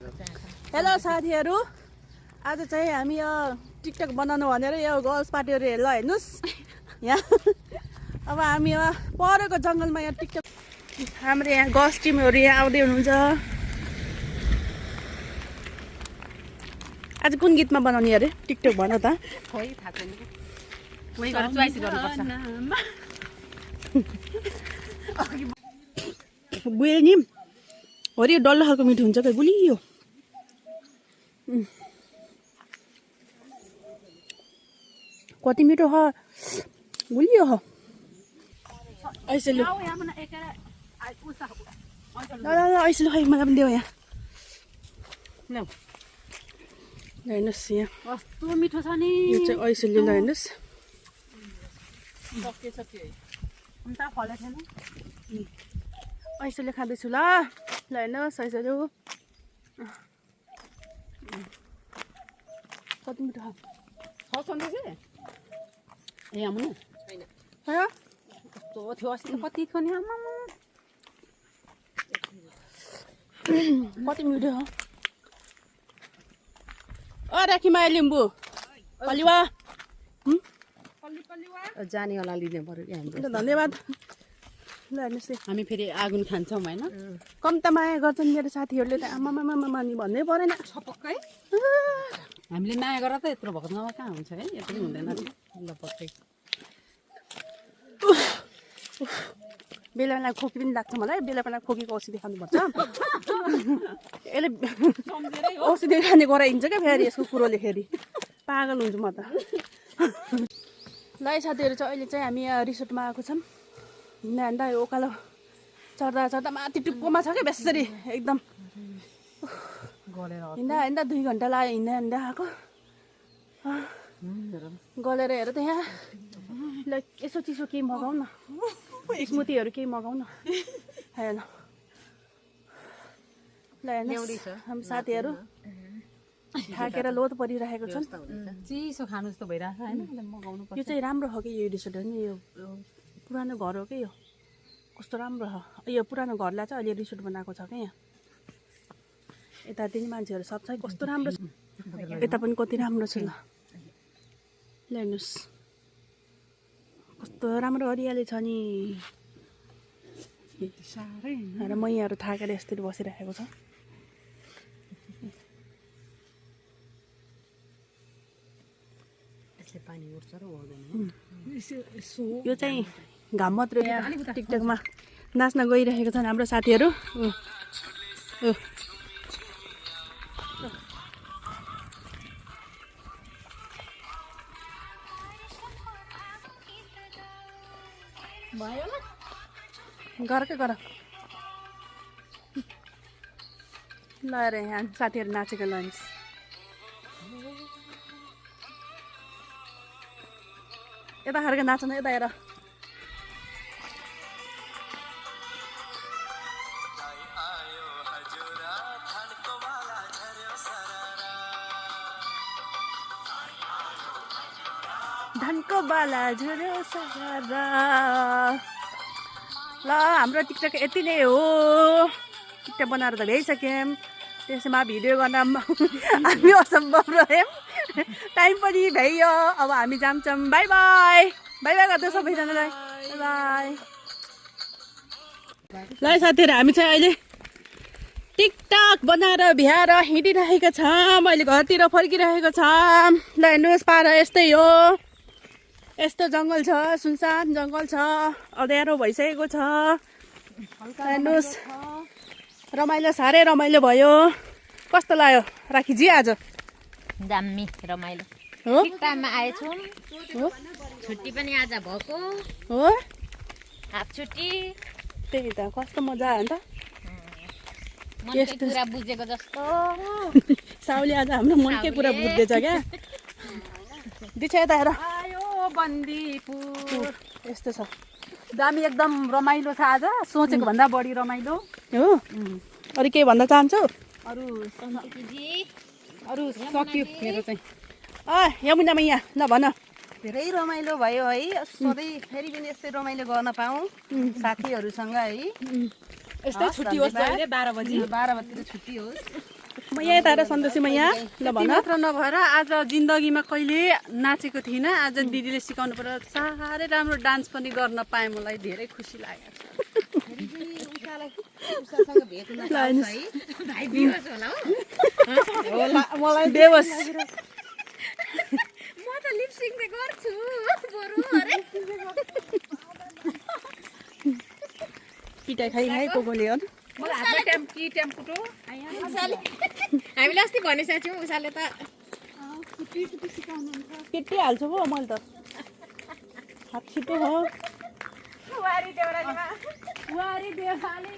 Hello साथीहरू, आज चाहिँ हामी यो टिकटक बनाउनु भनेर यो गर्ल्स पार्टीहरू हेर्न हेर्नुहोस् यहाँ। अब हामी यहाँ परेको जङ्गलमा यहाँ टिकटक हाम्रो यहाँ गर्ल्स टिमहरू यहाँ आउँदै हुनुहुन्छ। आज कुन गीतमा बनाउने अरे टिकटक भन त? खोइ थाहा छैन। वही गरेर चोइस गर्नुपर्छ। बुझेँ नि हरि डल्लो खालको मिठो हुन्छ क्या गुलियो। कति मिठो ह गुलियो ह। ऐसे ल ल ऐसे ल खै मलाई पनि देऊ यहाँ। हेर्नुहोस् यहाँ कस्तो मिठो छ नि। यो चाहिँ ऐसे ल हेर्नुहोस्। ऐसेले खाँदैछु ल हेर्नुहोस् ऐसेलु कति मिठो छ। ए आउनु छैन। कस्तो थियो अस्ति कति थियो नि आमा। कति मिठो हो। राखीमाया लिम्बू कलिवा जाने वाला लिने पर्यो कि हामी। धन्यवाद। ल हेर्नुहोस् हामी फेरि आगुन खान्छौँ होइन। कम त माया गर्छन् मेरो साथीहरूले त आमामामा नि भन्नै परेन। छपक्कै हामीले माया गरेर त यत्रो भएको नभए कहाँ हुन्छ है। यत्रो हुँदैन ल पक्कै। बेला बेला खोकी पनि लाग्छ मलाई। बेला बेला खोकीको औषधि खानुपर्छ। यसले औषधि खाने गराइन्छ क्या फेरि यसको कुरोले। फेरि पागल हुन्छु म त। ल साथीहरू चाहिँ अहिले चाहिँ हामी यहाँ रिसोर्टमा आएको छौँ। हिँड्दा हिँड्दा यो उकालो चढ्दा चढ्दा माथि टुप्पोमा छ क्या बेसरी एकदम। हिँड्दा हिँड्दा 2 घन्टा लाग्यो हिँड्दा हिँड्दा आएको। गलेर हेर त यहाँ। ल यसो चिसो केही मगाऊ न। स्मुथीहरू केही मगाऊ न। हेर्न ल हेर्नुहोस् हामी साथीहरू थाकेर लोत परिरहेको छन्। चिसो खानु जस्तो भइरहेछ होइन। मगाउनु यो चाहिँ राम्रो हो कि यो रिसोर्ट होइन। यो पुरानो घर हो कि यो। कस्तो राम्रो हो यो पुरानो घरलाई चाहिँ अहिले रिसोर्ट बनाएको छ क्या यहाँ। यतातिर मान्छेहरू सब छ कस्तो राम्रो छ। यता पनि कति राम्रो छ। ल हेर्नुहोस् कस्तो राम्रो हरियाली छ नि। र मैयाहरू थाकेर यस्तरी बसिरहेको छ। यो चाहिँ घाम मात्रै टिकटकमा नाच्न गइरहेको छन् हाम्रो साथीहरू। भयो गर के गर ल अरे यहाँ साथीहरू नाचेको लन्च। यता खाएर नाच्न यता हेर। धनको बाला झुर्यो सहारा। ल हाम्रो टिकटक यति नै हो। टिकटक बनाएर त भ्याइसक्यौँ। त्यसमा भिडियो गर्न हामी असम्भव रह्यौँ। टाइम पनि भ्याइयो। अब हामी जान्छौँ। बाई बाई बाई बाई गर्दै सबैजनालाई बाई बाई। ल साथीहरू हामी चाहिँ अहिले टिकटक बनाएर भ्याएर हिँडिरहेको छौँ। अहिले घरतिर फर्किरहेको छौँ। ल हेर्नुहोस् पारा यस्तै हो। यस्तो जङ्गल छ सुनसान जङ्गल छ। अँध्यारो भइसकेको छ। हेर्नुहोस् रमाइलो साह्रै रमाइलो भयो। कस्तो लाग्यो राखीजी आज? दामी रमाइलो हो। ठिक टाइममा आएछौँ। छुट्टी पनि आज भएको हो। हाफ छुट्टी। त्यही त कस्तो मजा आयो नि त। मनकै कुरा बुझेको जस्तो। साउले आज हाम्रो मनकै कुरा बुझ्दैछ क्या। दिछा यता हेर। बन्दीपुर यस्तो छ दामी एकदम रमाइलो छ आज। सोचेको भन्दा बढी रमाइलो हो। अरू केही भन्न चाहन्छु? अरू सक्यो मेरो चाहिँ। यमुना मैया ल भन। धेरै रमाइलो भयो है। सधैँ फेरि पनि यस्तै रमाइलो गर्न पाऊँ साथीहरूसँग है। यस्तै छुट्टी होस् 12 बजीतिर छुट्टी होस्। म यहाँ यता सन्तोषी म यहाँ ल भन मात्र नभएर आज जिन्दगीमा कहिले नाचेको थिइनँ। आज दिदीले सिकाउनु पर्यो। साह्रै राम्रो डान्स पनि गर्न पाएँ। मलाई धेरै खुसी लाग्यो। मलाई बेहोस म त लिपसिङ चाहिँ गर्छु बरु अरे पिटाइ खाइ कोले हो हामीले अस्ति भनिसकेको थियौँ उषाले त पिटिहाल्छु हो मैले त हात छिटो हो वारी देउरालीमा वारी देउराली